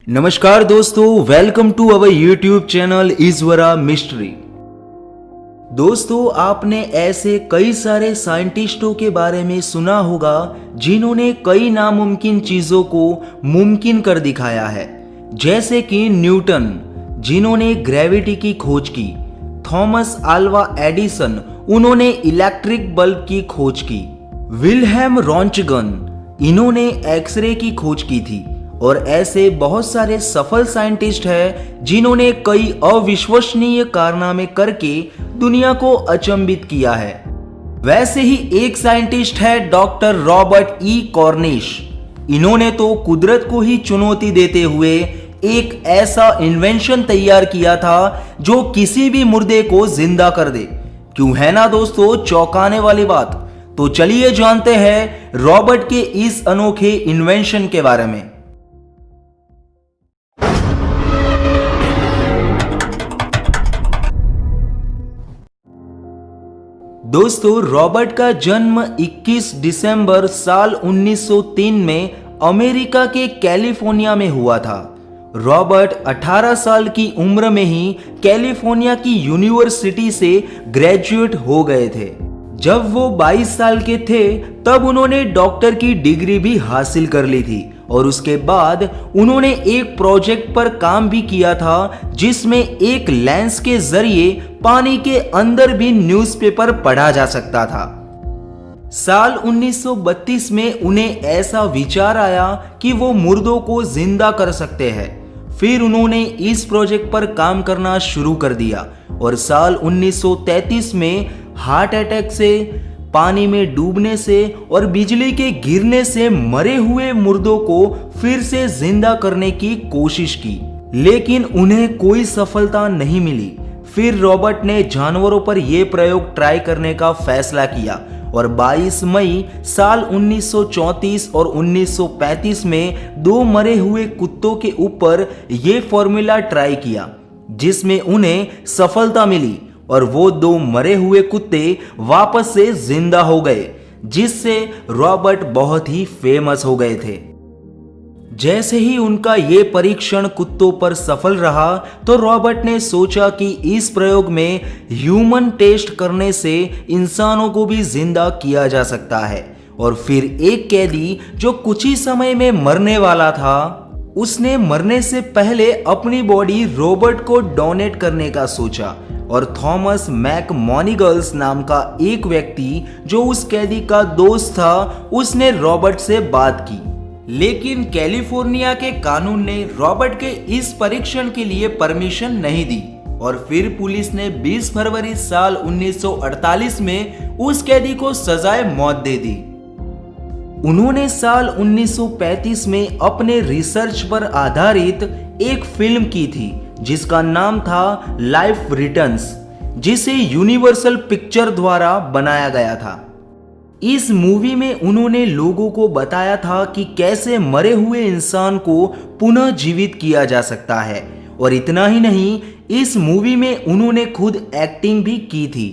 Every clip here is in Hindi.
नमस्कार दोस्तों, welcome to our YouTube channel Ishwara mystery. दोस्तों, आपने ऐसे कई सारे साइंटिस्टों के बारे में सुना होगा जिन्होंने कई नामुमकिन चीजों को मुमकिन कर दिखाया है, जैसे कि न्यूटन जिन्होंने ग्रेविटी की खोज की, थॉमस अल्वा एडिसन उन्होंने इलेक्ट्रिक बल्ब की खोज की, विल्हेम रॉन्टगन इन्होंने एक्सरे की खोज की थी और ऐसे बहुत सारे सफल साइंटिस्ट हैं जिन्होंने कई अविश्वसनीय कारनामे करके दुनिया को अचंभित किया है। वैसे ही एक साइंटिस्ट है डॉक्टर रॉबर्ट ई कॉर्निश। इन्होंने तो कुदरत को ही चुनौती देते हुए एक ऐसा इन्वेंशन तैयार किया था जो किसी भी मुर्दे को जिंदा कर दे। क्यों है ना दोस्तों चौंकाने वाली बात। तो चलिए जानते हैं रॉबर्ट के इस अनोखे इन्वेंशन के बारे में। दोस्तों, रॉबर्ट का जन्म 21 दिसंबर साल 1903 में अमेरिका के कैलिफोर्निया में हुआ था। रॉबर्ट 18 साल की उम्र में ही कैलिफोर्निया की यूनिवर्सिटी से ग्रेजुएट हो गए थे। जब वो 22 साल के थे तब उन्होंने डॉक्टर की डिग्री भी हासिल कर ली थी और उसके बाद उन्होंने एक प्रोजेक्ट पर काम भी किया था जिसमें एक लेंस के जरिए पानी के अंदर भी न्यूज़पेपर पढ़ा जा सकता था। साल 1932 में उन्हें ऐसा विचार आया कि वो मुर्दों को जिंदा कर सकते हैं। फिर उन्होंने इस प्रोजेक्ट पर काम करना शुरू कर दिया और साल 1933 में हार्ट अटैक से, पानी में डूबने से और बिजली के गिरने से मरे हुए मुर्दों को फिर से जिंदा करने की कोशिश की, लेकिन उन्हें कोई सफलता नहीं मिली। फिर रॉबर्ट ने जानवरों पर यह प्रयोग ट्राई करने का फैसला किया और 22 मई साल 1934 और 1935 में 2 मरे हुए कुत्तों के ऊपर यह फॉर्मूला ट्राई किया, जिसमें उन्हें सफलता मिली और वो 2 मरे हुए कुत्ते वापस से जिंदा हो गए, जिससे रॉबर्ट बहुत ही फेमस हो गए थे। जैसे ही उनका ये परीक्षण कुत्तों पर सफल रहा तो रॉबर्ट ने सोचा कि इस प्रयोग में ह्यूमन टेस्ट करने से इंसानों को भी जिंदा किया जा सकता है। और फिर एक कैदी जो कुछ ही समय में मरने वाला था, उसने मरने से पहले अपनी बॉडी रॉबर्ट को डोनेट करने का सोचा और थॉमस मैकमोनिगल्स नाम का एक व्यक्ति जो उस कैदी का दोस्त था, उसने रॉबर्ट से बात की। लेकिन कैलिफोर्निया के कानून ने रॉबर्ट के इस परीक्षण के लिए परमिशन नहीं दी और फिर पुलिस ने 20 फरवरी साल 1948 में उस कैदी को सजाए मौत दे दी। उन्होंने साल 1935 में अपने रिसर्च पर आधारित एक फिल्म की थी जिसका नाम था लाइफ रिटर्न्स, जिसे यूनिवर्सल पिक्चर द्वारा बनाया गया था। इस मूवी में उन्होंने लोगों को बताया था कि कैसे मरे हुए इंसान को पुनः जीवित किया जा सकता है और इतना ही नहीं, इस मूवी में उन्होंने खुद एक्टिंग भी की थी।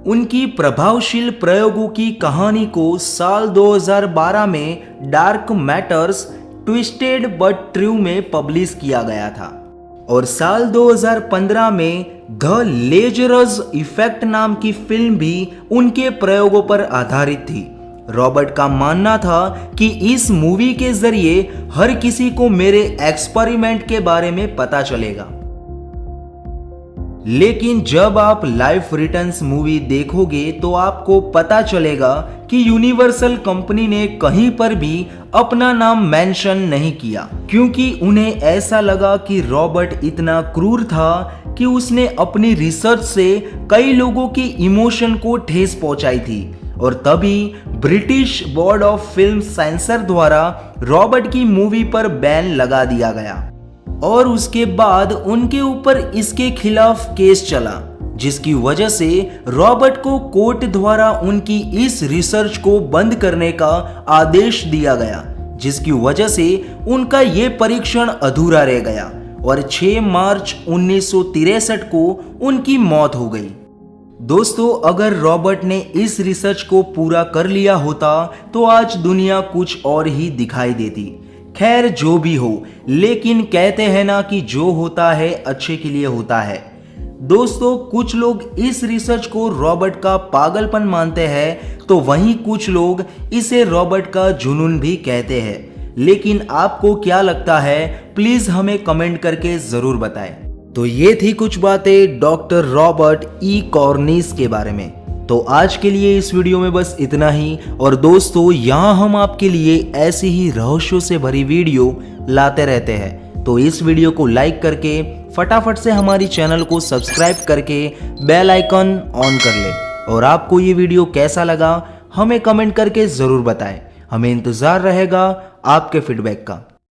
उनकी प्रभावशील प्रयोगों की कहानी को साल 2012 में dark matters twisted but true में पब्लिश किया गया था और साल 2015 में द लेजरस इफेक्ट नाम की फिल्म भी उनके प्रयोगों पर आधारित थी। रॉबर्ट का मानना था कि इस मूवी के जरिए हर किसी को मेरे एक्सपेरिमेंट के बारे में पता चलेगा। लेकिन जब आप लाइफ रिटर्न्स मूवी देखोगे तो आपको पता चलेगा कि यूनिवर्सल कंपनी ने कहीं पर भी अपना नाम मेंशन नहीं किया, क्योंकि उन्हें ऐसा लगा कि रॉबर्ट इतना क्रूर था कि उसने अपनी रिसर्च से कई लोगों की इमोशन को ठेस पहुंचाई थी और तभी British board of film sensor द्वारा रॉबर्ट की मूवी पर बैन लगा दिया गया और उसके बाद उनके ऊपर इसके खिलाफ केस चला, जिसकी वजह से रॉबर्ट को कोर्ट द्वारा उनकी इस रिसर्च को बंद करने का आदेश दिया गया, जिसकी वजह से उनका ये परीक्षण अधूरा रह गया और 6 मार्च 1963 को उनकी मौत हो गई। दोस्तों, अगर रॉबर्ट ने इस रिसर्च को पूरा कर लिया होता तो आज दुनिया कुछ और ही दिखाई देती। खैर जो भी हो, लेकिन कहते हैं ना कि जो होता है अच्छे के लिए होता है। दोस्तों, कुछ लोग इस रिसर्च को रॉबर्ट का पागलपन मानते हैं, तो वहीं कुछ लोग इसे रॉबर्ट का जुनून भी कहते हैं। लेकिन आपको क्या लगता है, प्लीज हमें कमेंट करके जरूर बताएं। तो ये थी कुछ बातें डॉक्टर रॉबर्ट ई कॉर्निस के बारे में। तो आज के लिए इस वीडियो में बस इतना ही। और दोस्तों, यहाँ हम आपके लिए ऐसी ही रहस्यों से भरी वीडियो लाते रहते हैं। तो इस वीडियो को लाइक करके फटाफट से हमारी चैनल को सब्सक्राइब करके बेल आइकन ऑन कर ले। और आपको ये वीडियो कैसा लगा हमें कमेंट करके ज़रूर बताएं। हमें इंतज़ार रहेगा आपके फीडबैक का।